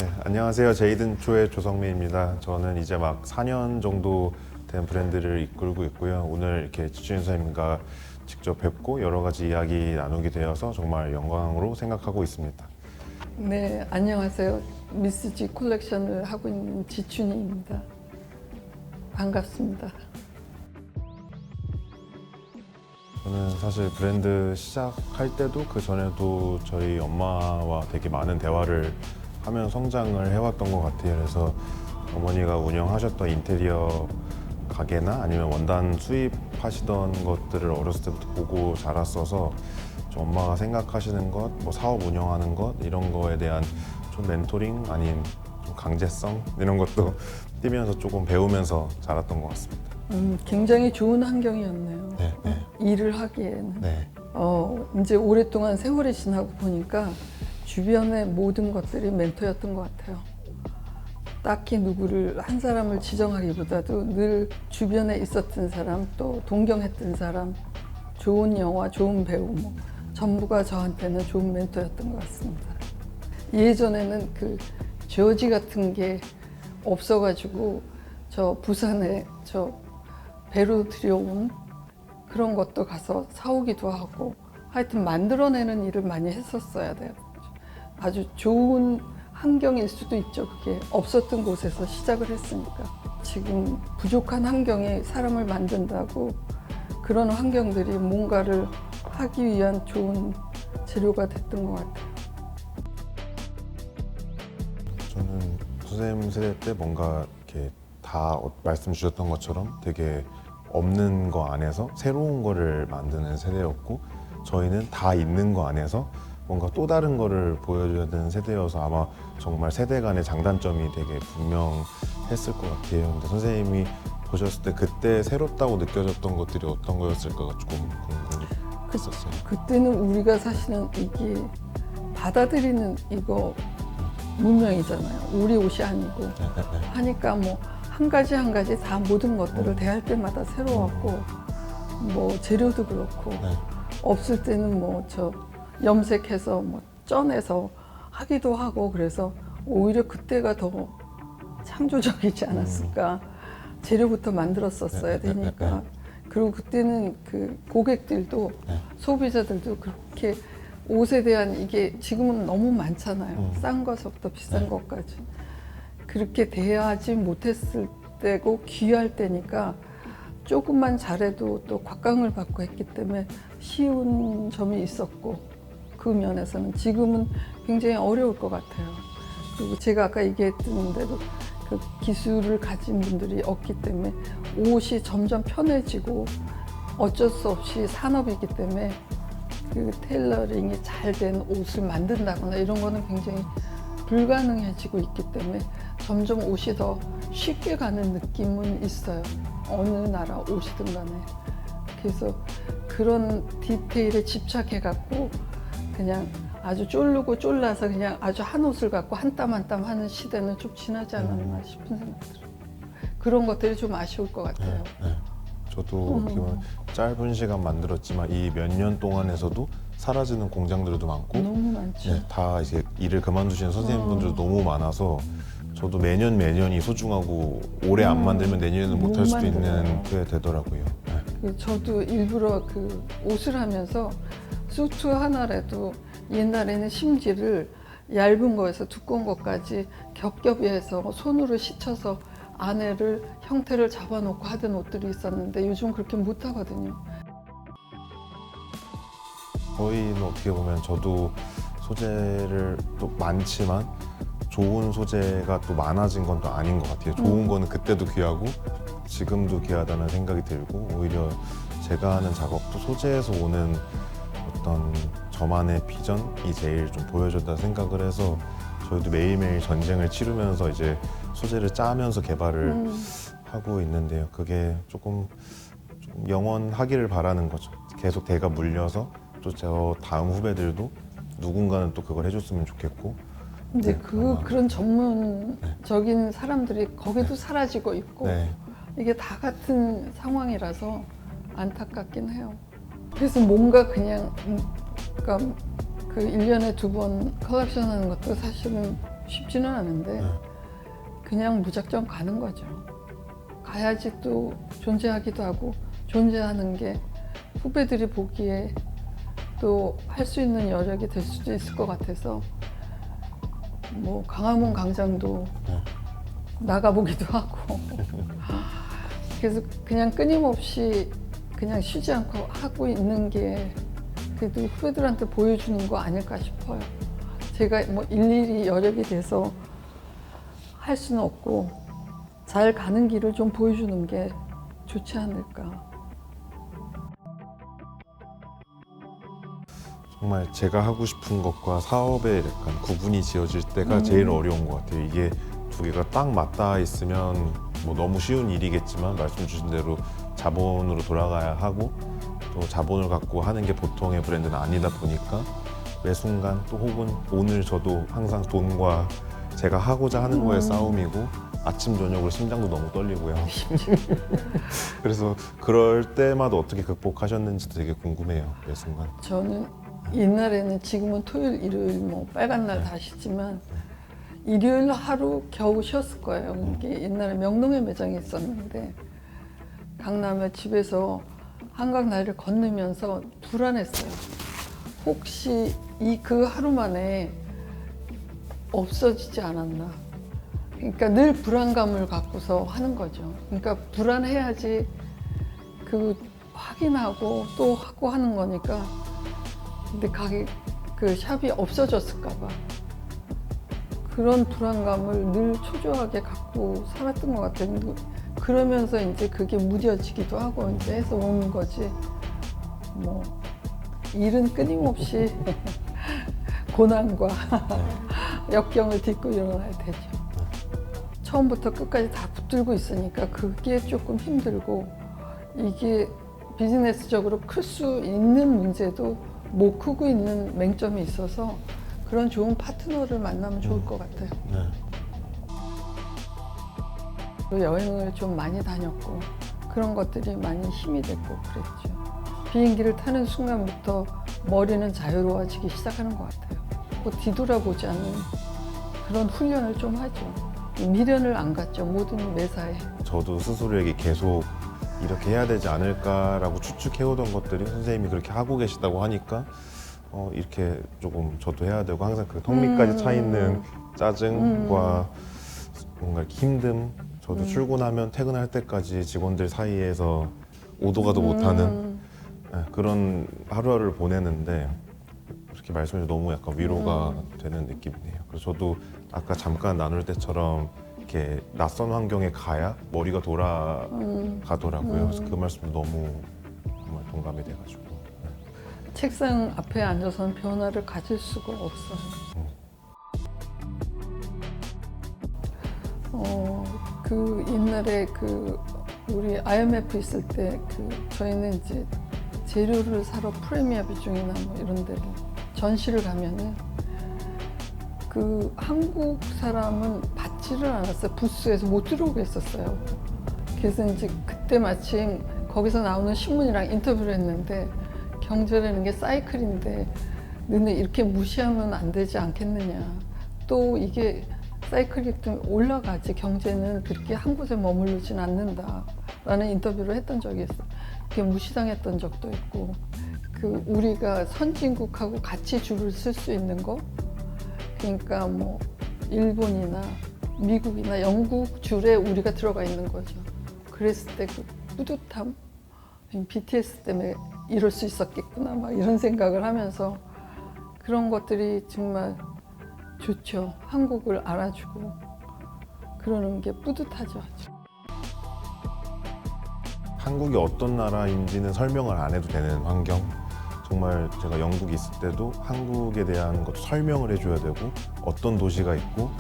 네, 안녕하세요. 제이든초의 조성민입니다. 저는 이제 막 4년 정도 된 브랜드를 이끌고 있고요. 오늘 이렇게 지춘 선생님과 직접 뵙고 여러 가지 이야기 나누게 되어서 정말 영광으로 생각하고 있습니다. 네, 안녕하세요. 미스 G 컬렉션을 하고 있는 지춘희입니다. 반갑습니다. 저는 사실 브랜드 시작할 때도 그 전에도 저희 엄마와 되게 많은 대화를 하면 성장을 해왔던 것 같아요. 그래서 어머니가 운영하셨던 인테리어 가게나 아니면 원단 수입하시던 것들을 어렸을 때부터 보고 자랐어서 좀 엄마가 생각하시는 것, 뭐 사업 운영하는 것 이런 거에 대한 좀 멘토링 아닌 좀 강제성 이런 것도 뛰면서 조금 배우면서 자랐던 것 같습니다. 굉장히 좋은 환경이었네요. 네, 네. 일을 하기에는. 네. 이제 오랫동안 세월이 지나고 보니까 주변의 모든 것들이 멘토였던 것 같아요. 딱히 누구를 한 사람을 지정하기보다도 늘 주변에 있었던 사람, 또 동경했던 사람, 좋은 영화, 좋은 배우, 뭐 전부가 저한테는 좋은 멘토였던 것 같습니다. 예전에는 그 저지 같은 게 없어가지고 저 부산에 저 배로 들여온 그런 것도 가서 사오기도 하고 하여튼 만들어내는 일을 많이 했었어야 돼요. 아주 좋은 환경일 수도 있죠. 그게 없었던 곳에서 시작을 했으니까. 지금 부족한 환경이 사람을 만든다고 그런 환경들이 뭔가를 하기 위한 좋은 재료가 됐던 것 같아요. 저는 선생님 세대 때 뭔가 이렇게 다 말씀 주셨던 것처럼 되게 없는 거 안에서 새로운 거를 만드는 세대였고 저희는 다 있는 거 안에서 뭔가 또 다른 거를 보여줘야 되는 세대여서 아마 정말 세대 간의 장단점이 되게 분명했을 것 같아요. 근데 선생님이 보셨을 때 그때 새롭다고 느껴졌던 것들이 어떤 거였을까가 조금 궁금했었어요. 그때는 우리가 사실은 이게 받아들이는 이거 문명이잖아요. 우리 옷이 아니고 하니까 뭐 한 가지 한 가지 다 모든 것들을 대할 때마다 새로웠고 뭐 재료도 그렇고 네. 없을 때는 뭐 저 염색해서 뭐 쪄내서 하기도 하고 그래서 오히려 그때가 더 창조적이지 않았을까. 재료부터 만들었었어야 되니까. 그리고 그때는 그 고객들도 소비자들도 그렇게 옷에 대한 이게 지금은 너무 많잖아요. 싼 것부터 비싼 것까지. 그렇게 대하지 못했을 때고 귀할 때니까 조금만 잘해도 또 곽강을 받고 했기 때문에 쉬운 점이 있었고 그 면에서는 지금은 굉장히 어려울 것 같아요. 그리고 제가 아까 얘기했던 대로 그 기술을 가진 분들이 없기 때문에 옷이 점점 편해지고 어쩔 수 없이 산업이기 때문에 그 테일러링이 잘 된 옷을 만든다거나 이런 거는 굉장히 불가능해지고 있기 때문에 점점 옷이 더 쉽게 가는 느낌은 있어요. 어느 나라 옷이든 간에. 그래서 그런 디테일에 집착해갖고 그냥 아주 쫄르고 쫄라서 그냥 아주 한 옷을 갖고 한 땀 한 땀 하는 시대는 좀 지나지 않았나 싶은 생각이 들어요. 그런 것들이 좀 아쉬울 것 같아요. 저도 어떻게 보면 짧은 시간 만들었지만 이 몇 년 동안에서도 사라지는 공장들도 많고 너무 많죠. 네, 다 이제 일을 그만두시는 선생님분들도 너무 많아서 저도 매년이 소중하고 올해 안 만들면 내년에는 못 할 수도 있는 그게 되더라고요. 네. 저도 일부러 그 옷을 하면서 수트 하나라도 옛날에는 심지를 얇은 거에서 두꺼운 것까지 겹겹이해서 손으로 씻혀서 안에를 형태를 잡아놓고 하던 옷들이 있었는데 요즘 그렇게 못 하거든요. 저희는 어떻게 보면 저도 소재를 또 많지만 좋은 소재가 또 많아진 건 또 아닌 것 같아요. 좋은 거는 그때도 귀하고 지금도 귀하다는 생각이 들고 오히려 제가 하는 작업도 소재에서 오는 어떤 저만의 비전이 제일 좀 보여준다 생각을 해서 저희도 매일매일 전쟁을 치르면서 이제 소재를 짜면서 개발을 하고 있는데요. 그게 조금 영원하기를 바라는 거죠. 계속 대가 물려서 또 저 다음 후배들도 누군가는 또 그걸 해줬으면 좋겠고. 근데 네, 아마. 그런 전문적인 사람들이 거기도 사라지고 있고 네. 이게 다 같은 상황이라서 안타깝긴 해요. 그래서 뭔가 그냥 그러니까 그 1년에 2번 컬렉션 하는 것도 사실은 쉽지는 않은데 네. 그냥 무작정 가는 거죠. 가야지 또 존재하기도 하고 존재하는 게 후배들이 보기에 또 할 수 있는 여력이 될 수도 있을 것 같아서 뭐 광화문 광장도 네. 나가보기도 하고 그래서 그냥 끊임없이 그냥 쉬지 않고 하고 있는 게 그래도 후배들한테 보여주는 거 아닐까 싶어요. 제가 뭐 일일이 여력이 돼서 할 수는 없고 잘 가는 길을 좀 보여주는 게 좋지 않을까. 정말 제가 하고 싶은 것과 사업에 약간 구분이 지어질 때가 제일 어려운 것 같아요. 이게 두 개가 딱 맞닿아 있으면 뭐 너무 쉬운 일이겠지만 말씀 주신 대로 자본으로 돌아가야 하고 또 자본을 갖고 하는 게 보통의 브랜드는 아니다 보니까 매 순간 또 혹은 오늘 저도 항상 돈과 제가 하고자 하는 거에 싸움이고 아침 저녁으로 심장도 너무 떨리고요. 그래서 그럴 때마다 어떻게 극복하셨는지 되게 궁금해요. 매 순간. 저는 옛날에는 지금은 토요일, 일요일 뭐 빨간 날 다 쉬지만 일요일 하루 겨우 쉬었을 거예요. 이게 옛날에 명동에 매장이 있었는데 강남에 집에서 한강 다리를 건너면서 불안했어요. 혹시 그 하루 만에 없어지지 않았나. 그러니까 늘 불안감을 갖고서 하는 거죠. 그러니까 불안해야지 그 확인하고 또 하고 하는 거니까. 근데 그 샵이 없어졌을까 봐 그런 불안감을 늘 초조하게 갖고 살았던 것 같아요. 그러면서 이제 그게 무뎌지기도 하고 이제 해서 오는 거지. 뭐 일은 끊임없이 고난과 역경을 딛고 일어나야 되죠. 처음부터 끝까지 다 붙들고 있으니까 그게 조금 힘들고 이게 비즈니스적으로 클 수 있는 문제도 못 크고 있는 맹점이 있어서 그런 좋은 파트너를 만나면 좋을 것 같아요. 네. 또 여행을 좀 많이 다녔고 그런 것들이 많이 힘이 됐고 그랬죠. 비행기를 타는 순간부터 머리는 자유로워지기 시작하는 것 같아요. 뭐 뒤돌아보지 않는 그런 훈련을 좀 하죠. 미련을 안 갖죠. 모든 매사에. 저도 스스로에게 계속 이렇게 해야 되지 않을까라고 추측해오던 것들이 선생님이 그렇게 하고 계시다고 하니까 이렇게 조금 저도 해야 되고 항상 그 턱 밑까지 차 있는 짜증과 뭔가 이렇게 힘듦 저도 출근하면 퇴근할 때까지 직원들 사이에서 오도 가도 못하는 그런 하루하루를 보내는데 이렇게 말씀해 주셔서 너무 약간 위로가 되는 느낌이네요. 그래서 저도 아까 잠깐 나눌 때처럼 이렇게 낯선 환경에 가야 머리가 돌아가더라고요. 그래서 그 말씀도 너무 정말 동감이 돼가지고. 책상 앞에 앉아서는 변화를 가질 수가 없어요. 그 옛날에 우리 IMF 있을 때 저희는 이제 재료를 사러 프리미어 비중이나 뭐 이런 데를 전시를 가면은 한국 사람은 받지를 않았어요. 부스에서 못 들어오게 했었어요. 그래서 이제 그때 마침 거기서 나오는 신문이랑 인터뷰를 했는데 경제라는 게 사이클인데 너네 이렇게 무시하면 안 되지 않겠느냐. 또 이게 사이클이 좀 올라가지 경제는 그렇게 한 곳에 머무르진 않는다라는 인터뷰를 했던 적이 있어요. 그게 무시당했던 적도 있고 우리가 선진국하고 같이 줄을 쓸 수 있는 거 그러니까 뭐 일본이나 미국이나 영국 줄에 우리가 들어가 있는 거죠. 그랬을 때 그 뿌듯함, BTS 때문에 이럴 수 있었겠구나 막 이런 생각을 하면서 그런 것들이 정말 좋죠. 한국을 알아주고 그러는 게 뿌듯하죠. 한국이 어떤 나라인지는 설명을 안 해도 되는 환경. 정말 제가 영국에 있을 때도 한국에 대한 것도 설명을 해줘야 되고 어떤 도시가 있고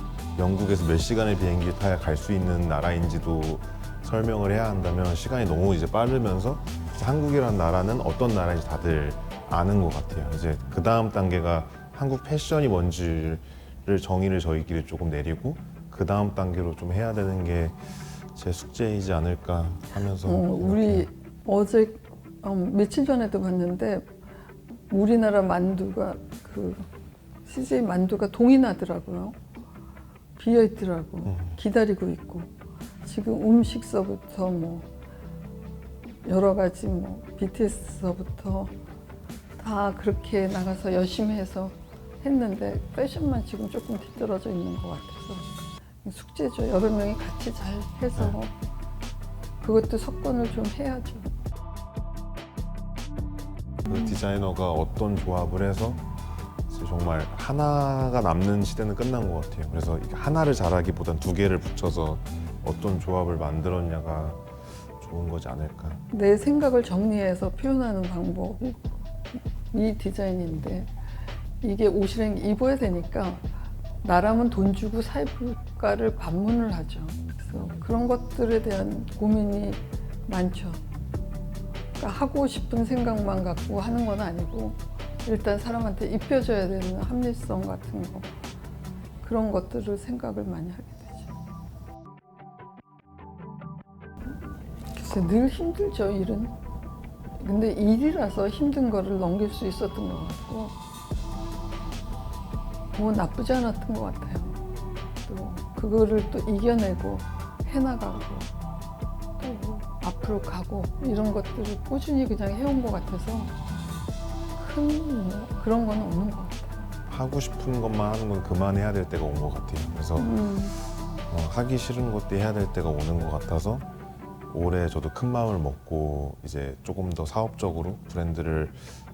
영국에서 몇 시간의 비행기 타야 갈 수 있는 나라인지도 설명을 해야 한다면 시간이 너무 이제 빠르면서 한국이라는 나라는 어떤 나라인지 다들 아는 것 같아요. 이제 그 다음 단계가 한국 패션이 뭔지를 정의를 저희끼리 조금 내리고 그 다음 단계로 좀 해야 되는 게 제 숙제이지 않을까 하면서 우리 어제 며칠 전에도 봤는데 우리나라 만두가 CJ 만두가 동이 나더라고요. 비어 있더라고. 기다리고 있고. 지금 음식서부터 뭐 여러 가지 뭐 BTS서부터 다 그렇게 나가서 열심히 해서 했는데 패션만 지금 조금 뒤떨어져 있는 것 같아서 숙제죠. 여러 명이 같이 잘 해서 그것도 석권을 좀 해야죠. 그 디자이너가 어떤 조합을 해서 이제 정말 하나가 남는 시대는 끝난 것 같아요. 그래서 이게 하나를 잘하기보단 두 개를 붙여서 어떤 조합을 만들었냐가 좋은 거지 않을까. 내 생각을 정리해서 표현하는 방법이 디자인인데 이게 옷을 입어야 되니까 나라면 돈 주고 사입을까를 반문을 하죠. 그래서 그런 것들에 대한 고민이 많죠. 그러니까 하고 싶은 생각만 갖고 하는 건 아니고 일단 사람한테 입혀줘야 되는 합리성 같은 거 그런 것들을 생각을 많이 하게 되죠. 글쎄 늘 힘들죠 일은. 근데 일이라서 힘든 거를 넘길 수 있었던 것 같고 뭐 나쁘지 않았던 것 같아요. 또 그거를 또 이겨내고 해나가고 또 앞으로 가고 이런 것들을 꾸준히 그냥 해온 것 같아서 큰 뭐 그런 건 없는 것 같아요. 하고 싶은 것만 하는 건 그만해야 될 때가 온 것 같아요. 그래서 하기 싫은 것도 해야 될 때가 오는 것 같아서 올해 저도 큰 마음을 먹고 이제 조금 더 사업적으로 브랜드를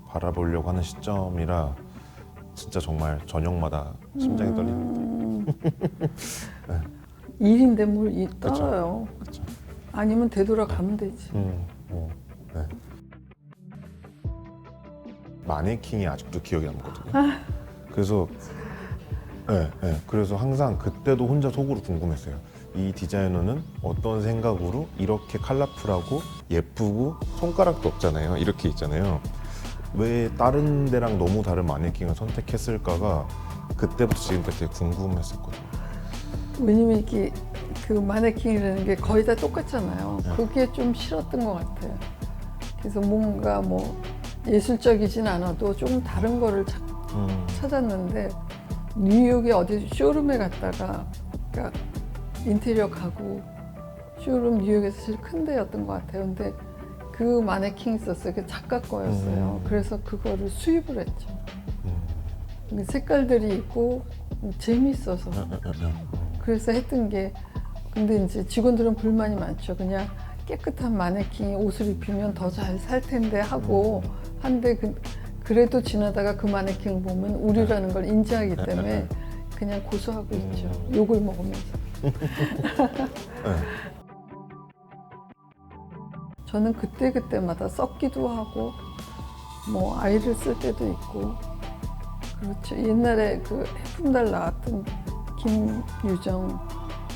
바라보려고 하는 시점이라 진짜 정말 저녁마다 심장이 떨립니다. 일인데 뭘 떨어요. 그쵸. 아니면 되돌아가면 되지. 네. 마네킹이 아직도 기억에 남거든요. 그래서 그래서 항상 그때도 혼자 속으로 궁금했어요. 이 디자이너는 어떤 생각으로 이렇게 컬러풀하고 예쁘고 손가락도 없잖아요. 이렇게 있잖아요. 왜 다른 데랑 너무 다른 마네킹을 선택했을까가 그때부터 지금까지 되게 궁금했었거든요. 왜냐면 이게 그 마네킹이라는 게 거의 다 똑같잖아요. 그게 좀 싫었던 것 같아요. 그래서 뭔가 뭐 예술적이진 않아도 조금 다른 거를 찾았는데 뉴욕에 어디 쇼룸에 갔다가 그러니까 인테리어 가구 쇼룸 뉴욕에서 제일 큰 데였던 것 같아요. 근데 그 마네킹이 있었어요. 그 작가 거였어요. 그래서 그거를 수입을 했죠. 색깔들이 있고 재미있어서 그래서 했던 게 근데 이제 직원들은 불만이 많죠. 그냥 깨끗한 마네킹이 옷을 입히면 더 잘 살 텐데 하고 한데 그래도 지나다가 그 마네킹을 보면 우리라는 걸 인지하기 때문에 그냥 고소하고 있죠. 욕을 먹으면서. 저는 그때그때마다 썩기도 하고 뭐 아이를 쓸 때도 있고 그렇죠. 옛날에 그 해품달 나왔던 김유정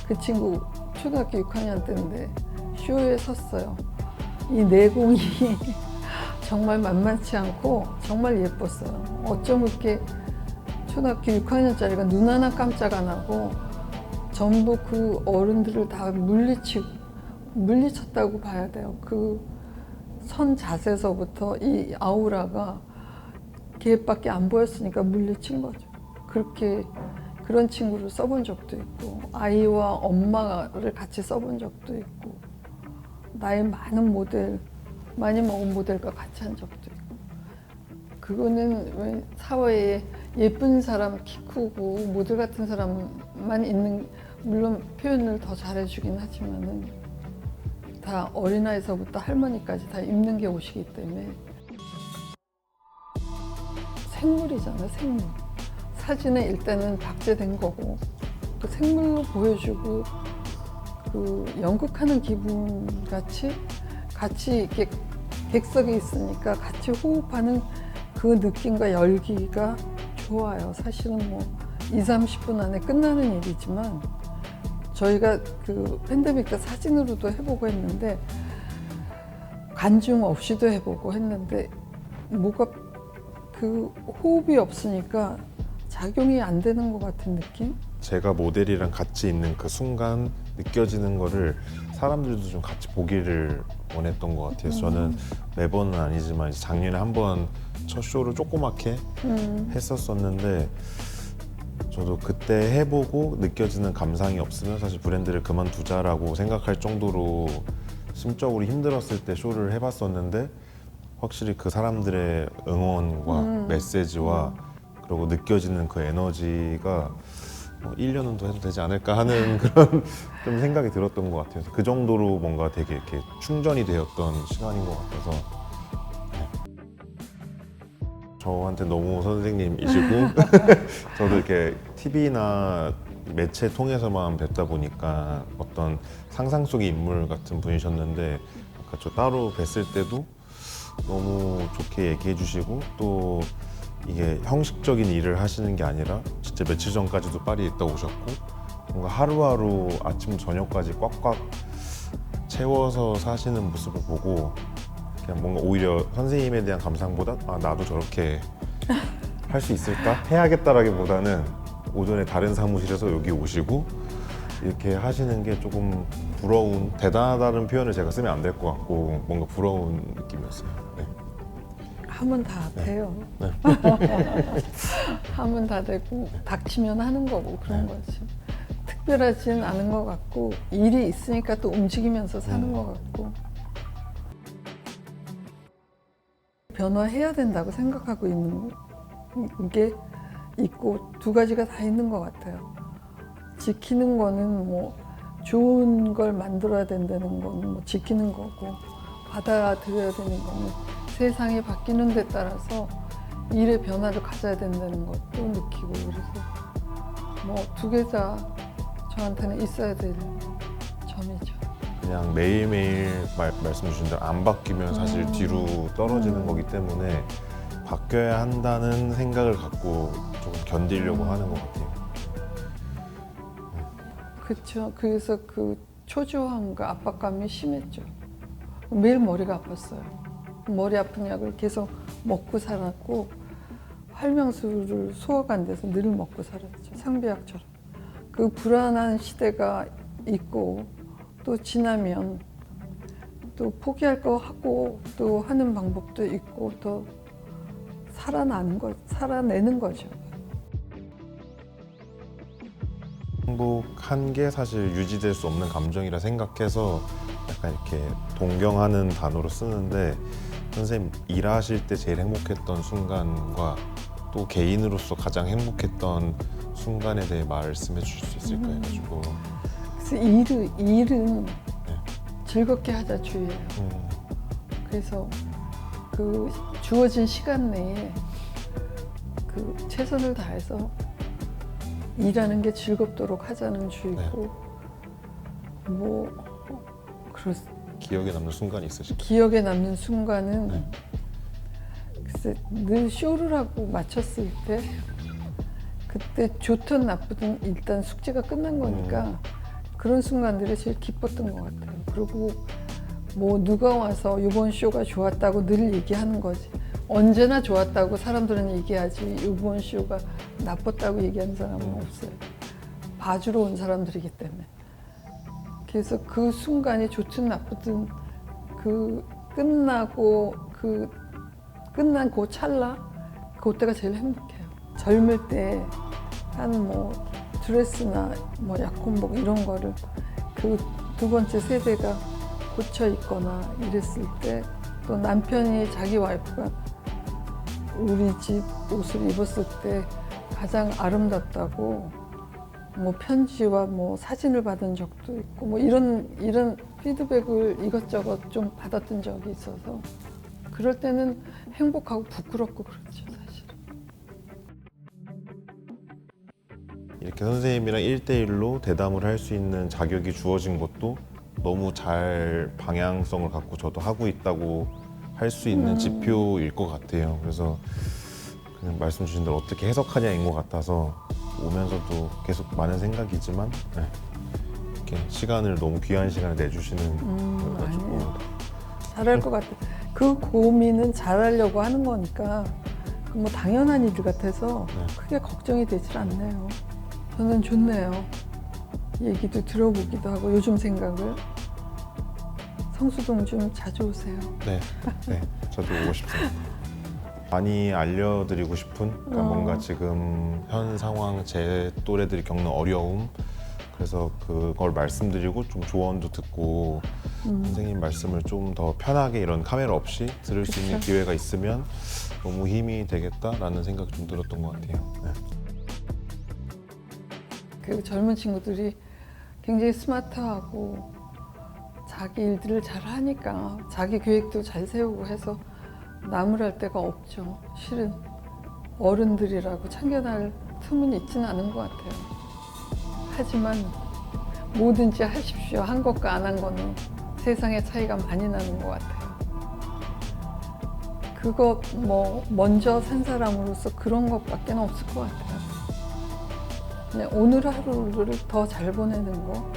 그 친구 초등학교 6학년 때인데 쇼에 섰어요. 이 내공이 정말 만만치 않고 정말 예뻤어요. 어쩜 이렇게 초등학교 6학년짜리가 눈 하나 깜짝 안 하고 전부 그 어른들을 다 물리쳤다고 봐야 돼요. 그 선 자세서부터 이 아우라가 걔밖에 안 보였으니까 물리친 거죠. 그렇게 그런 친구를 써본 적도 있고 아이와 엄마를 같이 써본 적도 있고 나이 많은 모델 많이 먹은 모델과 같이 한 적도 있고 그거는 왜 사회에 예쁜 사람 키 크고 모델 같은 사람만 있는 물론 표현을 더 잘해주긴 하지만은 다 어린아이서부터 할머니까지 다 입는 게 옷이기 때문에 생물이잖아요. 생물 사진에 일단은 박제된 거고 그 생물로 보여주고 그 연극하는 기분 같이 이렇게 객석에 있으니까 같이 호흡하는 그 느낌과 열기가 좋아요. 사실은 뭐 20-30분 안에 끝나는 일이지만 저희가 그 팬데믹 때 사진으로도 해보고 했는데 관중 없이도 해보고 했는데 뭐가 그 호흡이 없으니까 작용이 안 되는 것 같은 느낌? 제가 모델이랑 같이 있는 그 순간 느껴지는 거를 사람들도 좀 같이 보기를 원했던 것 같아요. 저는 매번은 아니지만 작년에 한 번 첫 쇼를 조그맣게 했었었는데 저도 그때 해보고 느껴지는 감상이 없으면 사실 브랜드를 그만두자라고 생각할 정도로 심적으로 힘들었을 때 쇼를 해봤었는데 확실히 그 사람들의 응원과 메시지와 그리고 느껴지는 그 에너지가 1년은 더 해도 되지 않을까 하는 그런 좀 생각이 들었던 것 같아요. 그 정도로 뭔가 되게 이렇게 충전이 되었던 시간인 것 같아서 저한테 너무 선생님이시고 저도 이렇게 TV나 매체 통해서만 뵙다 보니까 어떤 상상 속의 인물 같은 분이셨는데 아까 저 따로 뵀을 때도 너무 좋게 얘기해 주시고 또 이게 형식적인 일을 하시는 게 아니라 진짜 며칠 전까지도 파리에 있다 오셨고 뭔가 하루하루 아침 저녁까지 꽉꽉 채워서 사시는 모습을 보고 그냥 뭔가 오히려 선생님에 대한 감상보다 아 나도 저렇게 할 수 있을까? 해야겠다라기보다는 오전에 다른 사무실에서 여기 오시고 이렇게 하시는 게 조금 부러운, 대단하다는 표현을 제가 쓰면 안 될 것 같고 뭔가 부러운 느낌이었어요. 네. 하면 다 돼요. 하면 다 되고 닥치면 하는 거고 그런 거지. 특별하진 않은 것 같고 일이 있으니까 또 움직이면서 사는 것 같고 변화해야 된다고 생각하고 있는 게 있고 두 가지가 다 있는 것 같아요. 지키는 거는 뭐 좋은 걸 만들어야 된다는 거는 뭐 지키는 거고 받아들여야 되는 거는 세상이 바뀌는 데 따라서 일의 변화를 가져야 된다는 것도 느끼고 그래서 뭐 두 개 다 저한테는 있어야 될 점이죠. 그냥 매일매일 말씀 주신 대로 안 바뀌면 사실 뒤로 떨어지는 거기 때문에 바뀌어야 한다는 생각을 갖고 조금 견디려고 하는 것 같아요. 그렇죠. 그래서 그 초조함과 압박감이 심했죠. 매일 머리가 아팠어요. 머리 아픈 약을 계속 먹고 살았고 활명수를 소화가 안 돼서 늘 먹고 살았죠. 상비약처럼. 그 불안한 시대가 있고 또 지나면 또 포기할 거 하고 또 하는 방법도 있고 또 살아내는 거죠. 행복한 게 사실 유지될 수 없는 감정이라 생각해서 약간 이렇게 동경하는 단어로 쓰는데 선생님 일하실 때 제일 행복했던 순간과 또 개인으로서 가장 행복했던 순간에 대해 말씀해 주실 수 있을까 해가지고 그래서 일은 즐겁게 하자 주의예요. 그래서 그 주어진 시간 내에 그 최선을 다해서 일하는 게 즐겁도록 하자는 주의고 뭐 기억에 남는 순간이 있으실까요? 기억에 남는 순간은 글쎄 늘 쇼를 하고 마쳤을 때 그때 좋든 나쁘든 일단 숙제가 끝난 거니까 그런 순간들이 제일 기뻤던 것 같아요. 그리고 뭐 누가 와서 이번 쇼가 좋았다고 늘 얘기하는 거지. 언제나 좋았다고 사람들은 얘기하지 이번 쇼가 나빴다고 얘기하는 사람은 없어요. 봐주러 온 사람들이기 때문에. 그래서 그 순간이 좋든 나쁘든 그 끝나고 끝난 그 찰나 그때가 제일 행복해요. 젊을 때 한 뭐 드레스나 뭐 약혼복 이런 거를 그 두 번째 세대가 고쳐 입거나 이랬을 때 또 남편이 자기 와이프가 우리 집 옷을 입었을 때 가장 아름답다고 뭐 편지와 뭐 사진을 받은 적도 있고 뭐 이런 피드백을 이것저것 좀 받았던 적이 있어서 그럴 때는 행복하고 부끄럽고 그렇죠 사실. 이렇게 선생님이랑 1대1로 대담을 할 수 있는 자격이 주어진 것도 너무 잘 방향성을 갖고 저도 하고 있다고 할 수 있는 지표일 것 같아요. 그래서 그냥 말씀 주신 대로 어떻게 해석하냐인 것 같아서 오면서도 계속 많은 생각이지만 이렇게 시간을 너무 귀한 시간을 내주시는 거가지고 잘할 것 같아. 그 고민은 잘하려고 하는 거니까 뭐 당연한 일 같아서 크게 걱정이 되질 않네요. 저는 좋네요. 얘기도 들어보기도 하고 요즘 생각을 성수동 좀 자주 오세요. 네, 저도 오고 싶습니다. 많이 알려드리고 싶은 그러니까 뭔가 지금 현 상황 제 또래들이 겪는 어려움 그래서 그걸 말씀드리고 좀 조언도 듣고 선생님 말씀을 좀 더 편하게 이런 카메라 없이 들을 수 있는 그쵸. 기회가 있으면 너무 힘이 되겠다라는 생각이 좀 들었던 것 같아요. 네. 그 젊은 친구들이 굉장히 스마트하고 자기 일들을 잘 하니까 자기 계획도 잘 세우고 해서 나무랄 데가 없죠. 실은 어른들이라고 참견할 틈은 있지는 않은 것 같아요. 하지만 뭐든지 하십시오. 한 것과 안 한 거는 세상의 차이가 많이 나는 것 같아요. 그거 뭐 먼저 산 사람으로서 그런 것밖에 없을 것 같아요. 그냥 오늘 하루를 더 잘 보내는 거,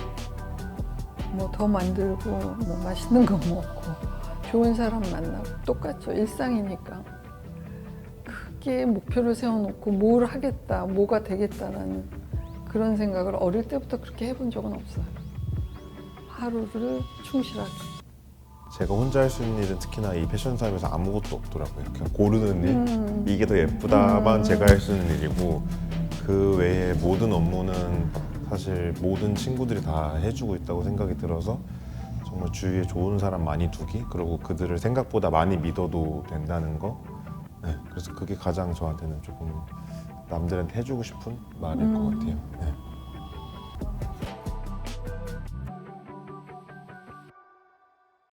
뭐 더 만들고, 뭐 맛있는 거 먹고, 좋은 사람 만나고 똑같죠. 일상이니까. 크게 목표를 세워놓고 뭘 하겠다, 뭐가 되겠다라는 그런 생각을 어릴 때부터 그렇게 해본 적은 없어요. 하루를 충실하게. 제가 혼자 할 수 있는 일은 특히나 이 패션 사업에서 아무것도 없더라고요. 그냥 고르는 일, 이게 더 예쁘다만 제가 할 수 있는 일이고 그 외에 모든 업무는 사실 모든 친구들이 다 해주고 있다고 생각이 들어서 정말 주위에 좋은 사람 많이 두기 그리고 그들을 생각보다 많이 믿어도 된다는 거 네, 그래서 그게 가장 저한테는 조금 남들한테 해주고 싶은 말일 것 같아요. 네.